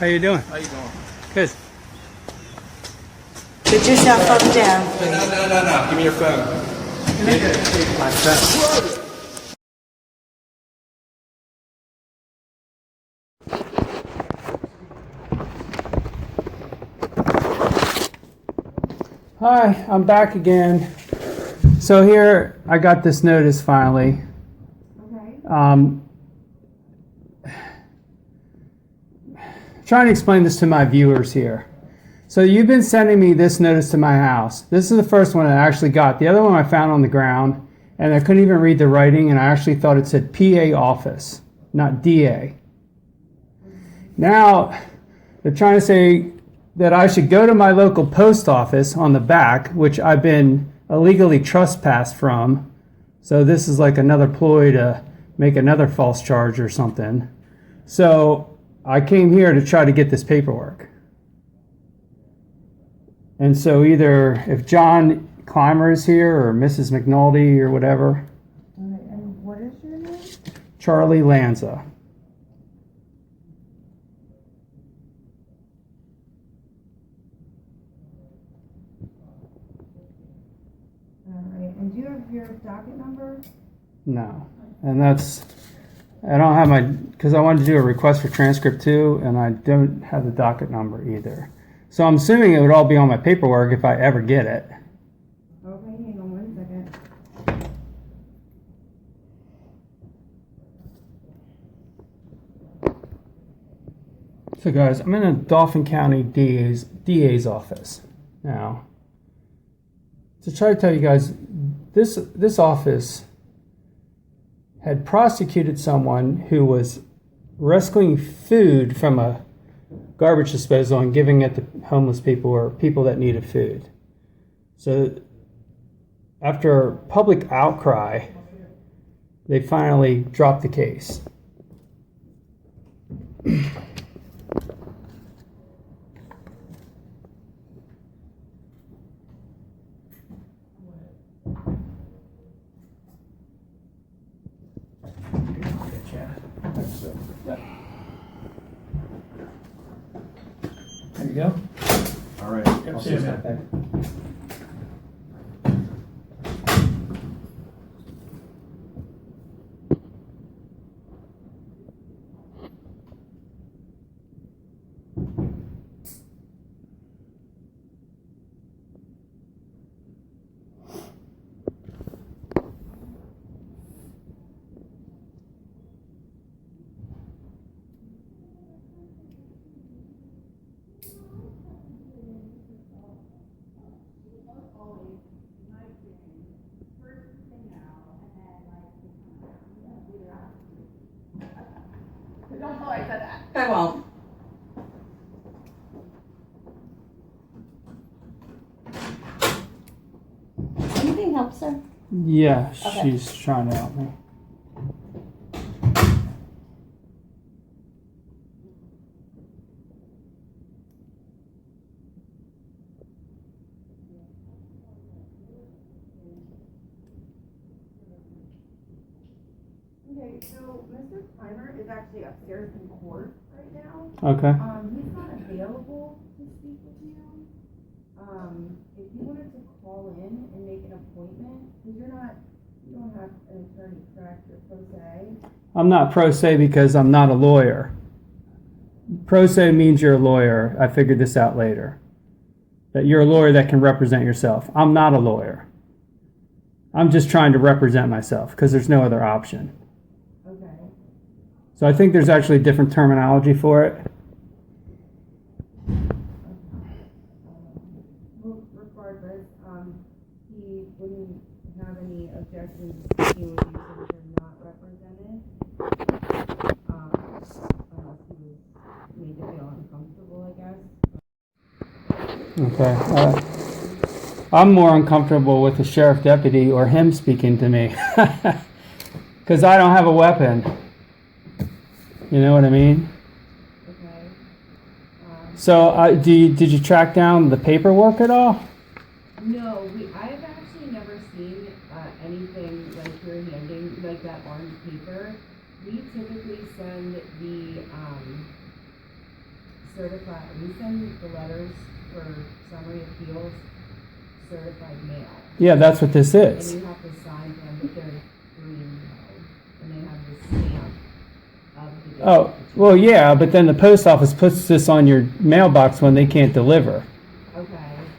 How you doing? How you doing? Good. Put yourself up down. No. Give me your phone. My phone. Hi, I'm back again. So here, I got this notice finally. Okay. Trying to explain this to my viewers here. So you've been sending me this notice to my house. This is the first one I actually got. The other one I found on the ground, and I couldn't even read the writing, and I actually thought it said PA office, not DA. Now, they're trying to say that I should go to my local post office on the back, which I've been illegally trespassed from. So this is like another ploy to make another false charge or something. So I came here to try to get this paperwork. And so either if John Clymer is here or Mrs. McNulty or whatever. All right. And what is your name? Charlie Lanza. All right. And do you have your docket number? No. And that's, I don't have my, because I wanted to do a request for transcript too, and I don't have the docket number either. So I'm assuming it would all be on my paperwork if I ever get it. Okay. Hang on 1 second. So guys, I'm in a Dauphin County DA's office now. To try to tell you guys, this office had prosecuted someone who was rescuing food from a garbage disposal and giving it to homeless people or people that needed food. So after public outcry, they finally dropped the case. There you go. All right. I'll see you, man. Don't tell her I said that. I won't. Anything help, sir? Yeah, Okay. she's trying to help me. Okay, so Mr. Clymer is actually upstairs in court right now. Okay. He's not available to speak with you. If you wanted to call in and make an appointment, because you don't have an attorney, correct? You're pro se. I'm not pro se because I'm not a lawyer. Pro se means you're a lawyer. I figured this out later. That you're a lawyer that can represent yourself. I'm not a lawyer. I'm just trying to represent myself because there's no other option. Okay. So I think there's actually different terminology for it. Well, regardless, he wouldn't have any objections to speaking with you since you're not represented. Unless he was made to feel uncomfortable, I guess. Okay. I'm more uncomfortable with the sheriff deputy or him speaking to me because I don't have a weapon. You know what I mean? Okay. So did you track down the paperwork at all? No, I've actually never seen anything like you're handing, like that orange paper. We typically send the certified, we send the letters for summary appeals certified mail. Yeah, that's what this And is. you have to sign them, but they're green though, and they have the stamp of the. Oh, well, yeah, but then the post office puts this on your mailbox when they can't deliver. Okay,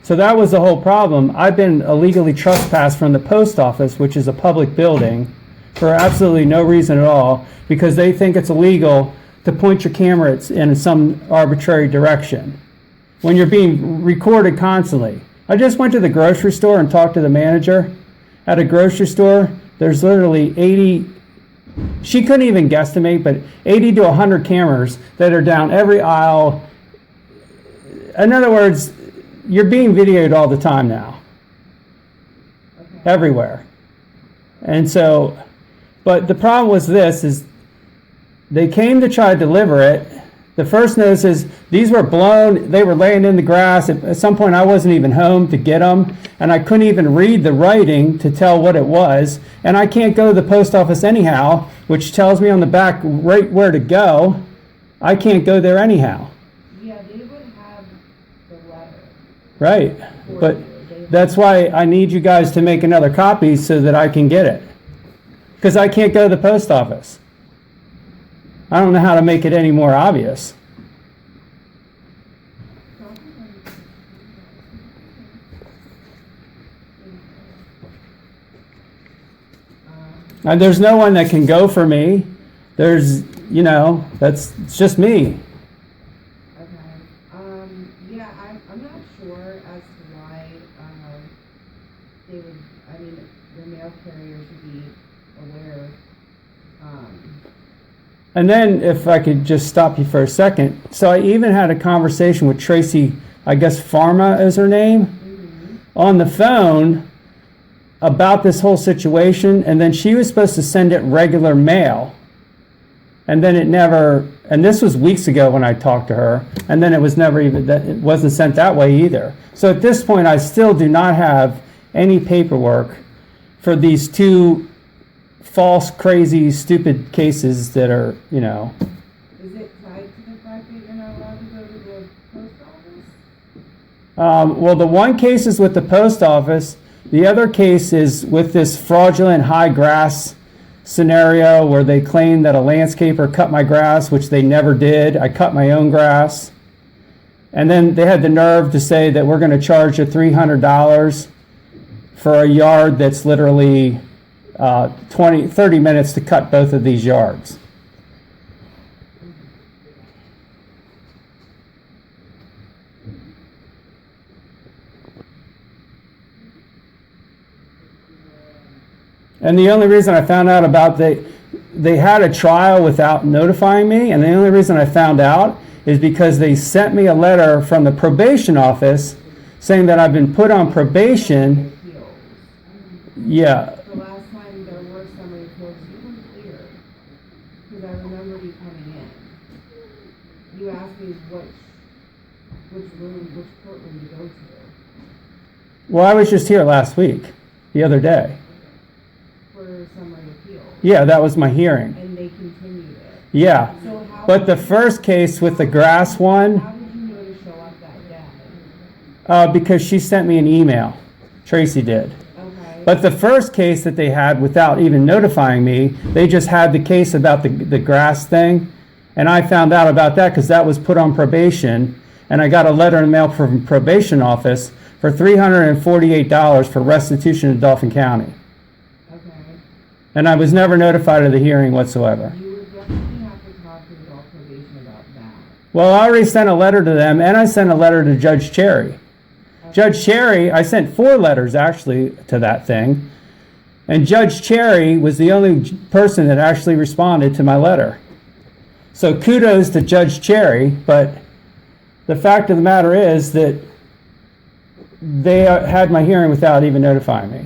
So that was the whole problem. I've been illegally trespassed from the post office, which is a public building, for absolutely no reason at all, because they think it's illegal to point your camera in some arbitrary direction when you're being recorded constantly. I just went to the grocery store and talked to the manager. At a grocery store, there's literally 80, she couldn't even guesstimate, but 80 to 100 cameras that are down every aisle. In other words, you're being videoed all the time now, okay. everywhere. And so, but the problem was this, is they came to try to deliver it. The first notice is these were blown, they were laying in the grass. At some point I wasn't even home to get them, and I couldn't even read the writing to tell what it was. And I can't go to the post office anyhow, which tells me on the back right where to go. I can't go there anyhow. Yeah, they would have the letter Right, for but you. They- that's why I need you guys to make another copy so that I can get it. Because I can't go to the post office. I don't know how to make it any more obvious. And there's no one that can go for me. There's, it's just me. Okay, yeah, I'm not sure as to why, they would, I mean, the mail carrier should be aware, And then if I could just stop you for a second. So I even had a conversation with Tracy, I guess Pharma is her name, on the phone about this whole situation. And then she was supposed to send it regular mail. And then it never, and this was weeks ago when I talked to her, and then it was never even, it wasn't sent that way either. So at this point, I still do not have any paperwork for these two false, crazy, stupid cases that are, is it tied to the fact that you're not allowed to go to the post office? well, the one case is with the post office. The other case is with this fraudulent high grass scenario where they claim that a landscaper cut my grass, which they never did. I cut my own grass. And then they had the nerve to say that we're going to charge you $300 for a yard that's literally 30 minutes to cut both of these yards. And the only reason I found out about they had a trial without notifying me, and the only reason I found out is because they sent me a letter from the probation office saying that I've been put on probation. Appeals. Yeah, The last time there were summary appeals, you weren't clear, because I remember you coming in. You asked me which courtroom to go to. well, I was just here last week, the other day. For summary appeal, Yeah, that was my hearing. and they continued it. Yeah, So how? but the first case with the grass one, How did you know to show up that day? because she sent me an email, Tracy did. Okay. But the first case that they had without even notifying me, they just had the case about the grass thing. And I found out about that because that was put on probation. And I got a letter in the mail from probation office for $348 for restitution in Dauphin County. Okay. And I was never notified of the hearing whatsoever. You would definitely have to talk to adult probation about that. Well, I already sent a letter to them, and I sent a letter to Judge Cherry. Judge Cherry, I sent 4 letters actually to that thing. And Judge Cherry was the only person that actually responded to my letter. So kudos to Judge Cherry, but the fact of the matter is that they had my hearing without even notifying me.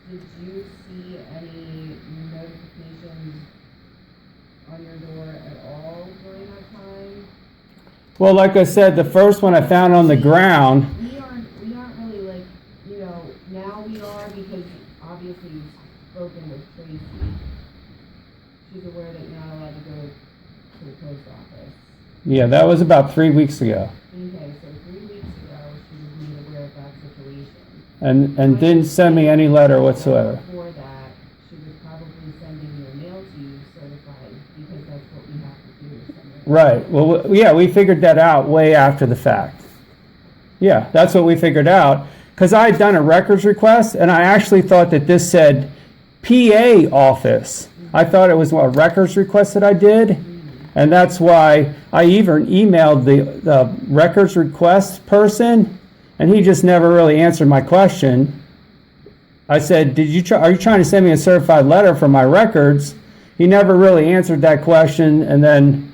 Did you see any notifications on your door at all during that time? Well, like I said, the first one I found on the ground. We aren't really like, now we are because obviously you've spoken with Tracy. She's aware that you're not allowed to go to the post office. Yeah, that was about 3 weeks ago. Okay, so 3 weeks ago, she was made aware of that situation. And didn't send me any letter whatsoever. Before that, she was probably sending your mail to you certified, because that's what we have to do. Is send it. Right. Well, yeah, we figured that out way after the fact. Yeah, that's what we figured out. Because I had done a records request, and I actually thought that this said PA office. I thought it was a records request that I did. And that's why I even emailed the records request person, and he just never really answered my question. I said, are you trying to send me a certified letter for my records? He never really answered that question, and then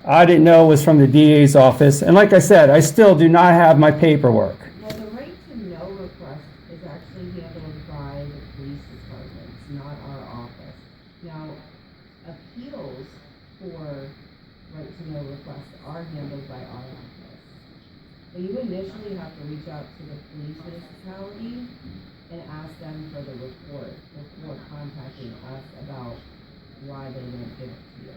I didn't know it was from the DA's office. And like I said, I still do not have my paperwork. Well, the right to know request is actually handled by the police departments, not our office. Now, appeals for right to know requests are handled by our office. But you initially have to reach out to the police municipality and ask them for the report before contacting us about why they didn't give it to you.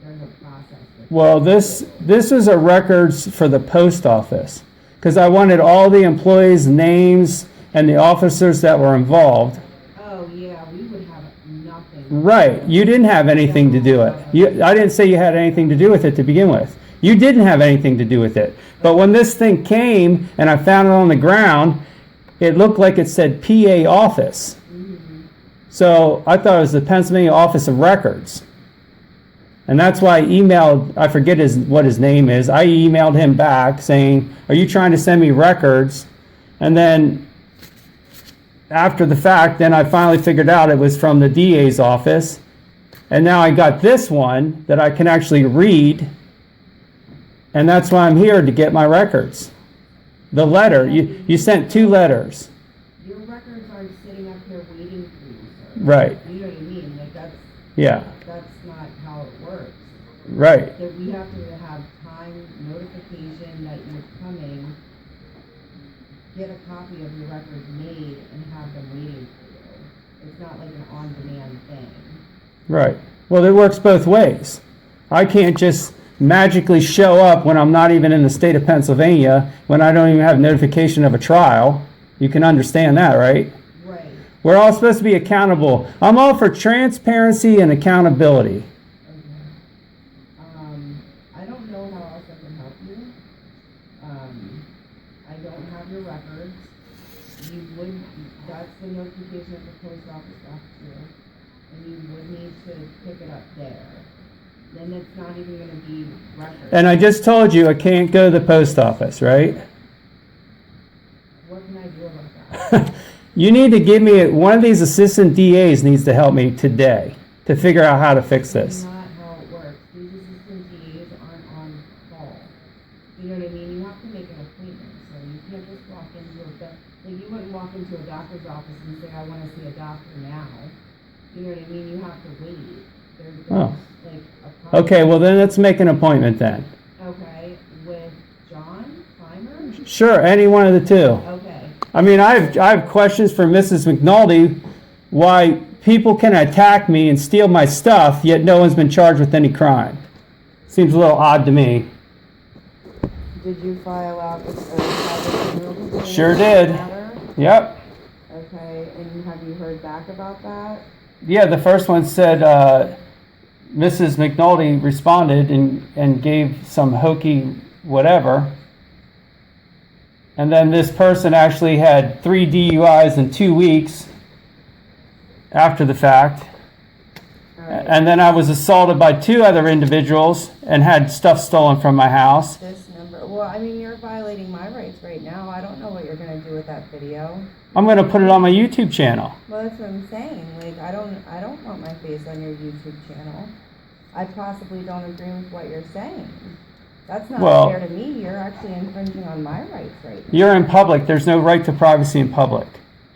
There's a process. Well, this is a records for the post office, because I wanted all the employees' names and the officers that were involved. Oh, yeah, we would have nothing. Right. You didn't have anything to do with it. I didn't say you had anything to do with it to begin with. You didn't have anything to do with it. But when this thing came and I found it on the ground, it looked like it said PA office. So I thought it was the Pennsylvania Office of Records. And that's why I emailed, I forget what his name is, I emailed him back saying, are you trying to send me records? And then after the fact, then I finally figured out it was from the DA's office. And now I got this one that I can actually read. And that's why I'm here, to get my records. The letter, you sent 2 letters. Your records aren't sitting up here waiting for you, sir. Right. You know what I mean? Like, that's not how it works. Right. That we have to have time notification that you're coming, get a copy of your records made, and have them waiting for you. It's not like an on-demand thing. Right. Well, it works both ways. I can't just magically show up when I'm not even in the state of Pennsylvania, when I don't even have notification of a trial. You can understand that, right? Right. We're all supposed to be accountable. I'm all for transparency and accountability. I don't know how else I can help you. I don't have your records. That's the notification of the post office last year, and you would need to pick it up there. Then it's not even gonna be records. And I just told you I can't go to the post office, right? What can I do about that? You need to give me, one of these assistant DAs needs to help me today to figure out how to fix That's this. not how it works. These assistant DAs aren't on call. You know what I mean? You have to make an appointment, so you can't just walk into like you wouldn't walk into a doctor's office and say, I wanna see a doctor now. You know what I mean? You have to wait. There's Oh. like a process. Okay, well then let's make an appointment then. Okay, with John Clymer? Sure, any one of the 2. Okay. I mean, I have questions for Mrs. McNulty, why people can attack me and steal my stuff, yet no one's been charged with any crime. Seems a little odd to me. Did you file out the Sure did. Yep. Okay, and have you heard back about that? Yeah, the first one said Mrs. McNulty responded and gave some hokey whatever. And then this person actually had 3 DUIs in 2 weeks after the fact. Alright, And then I was assaulted by 2 other individuals and had stuff stolen from my house. this number, well, I mean, you're violating my rights right now. I don't know what you're gonna do with that video. I'm going to put it on my YouTube channel. Well, that's what I'm saying. Like, I don't want my face on your YouTube channel. I possibly don't agree with what you're saying. That's not Well- fair to me. You're actually infringing on my rights right now. You're in public. There's no right to privacy in public.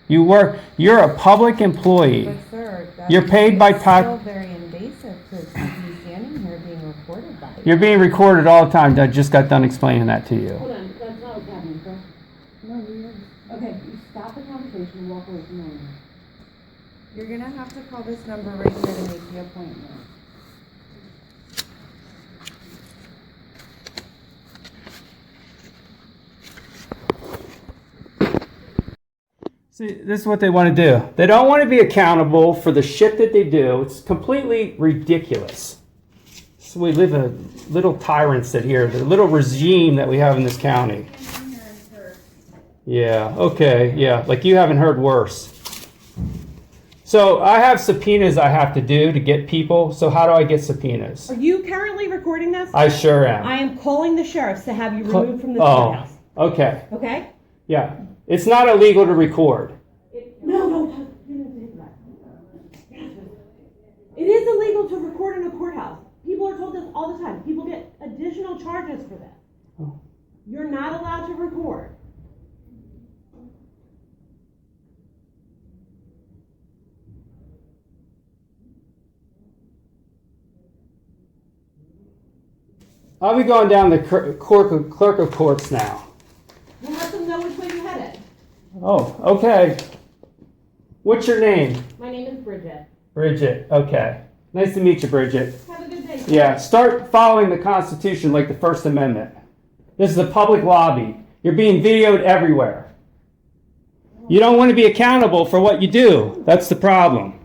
You're a public employee. But sir, that's You're paid by it's tax- still very invasive to be standing here being recorded by you. You're being recorded all the time. I just got done explaining that to you. Hold on, that's not what's happening, sir. No, you're, Okay, you stop the conversation and walk away from the room. you're gonna have to call this number right here to make the appointment. See, this is what they want to do. They don't want to be accountable for the shit that they do. It's completely ridiculous. So we live in a little tyrants that here, the little regime that we have in this county. Yeah, okay, yeah, like you haven't heard worse. So I have subpoenas I have to do to get people. So how do I get subpoenas? Are you currently recording this? I sure am. I am calling the sheriffs to have you removed from the courthouse. Okay, Okay? yeah. It's not illegal to record. No, you didn't say that. It is illegal to record in a courthouse. People are told this all the time. People get additional charges for this. Oh. You're not allowed to record. I'll be going down the clerk of courts now. We'll let them know which way you're headed. Oh, okay. What's your name? My name is Bridget. Bridget. Okay. Nice to meet you, Bridget. Have a good day. Yeah, start following the Constitution like the First Amendment. This is a public lobby. You're being videoed everywhere. You don't want to be accountable for what you do. That's the problem.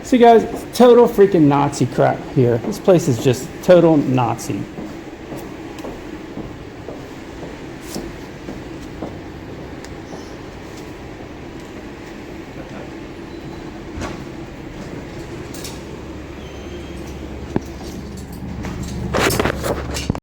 See guys, it's total freaking Nazi crap here. This place is just total Nazi.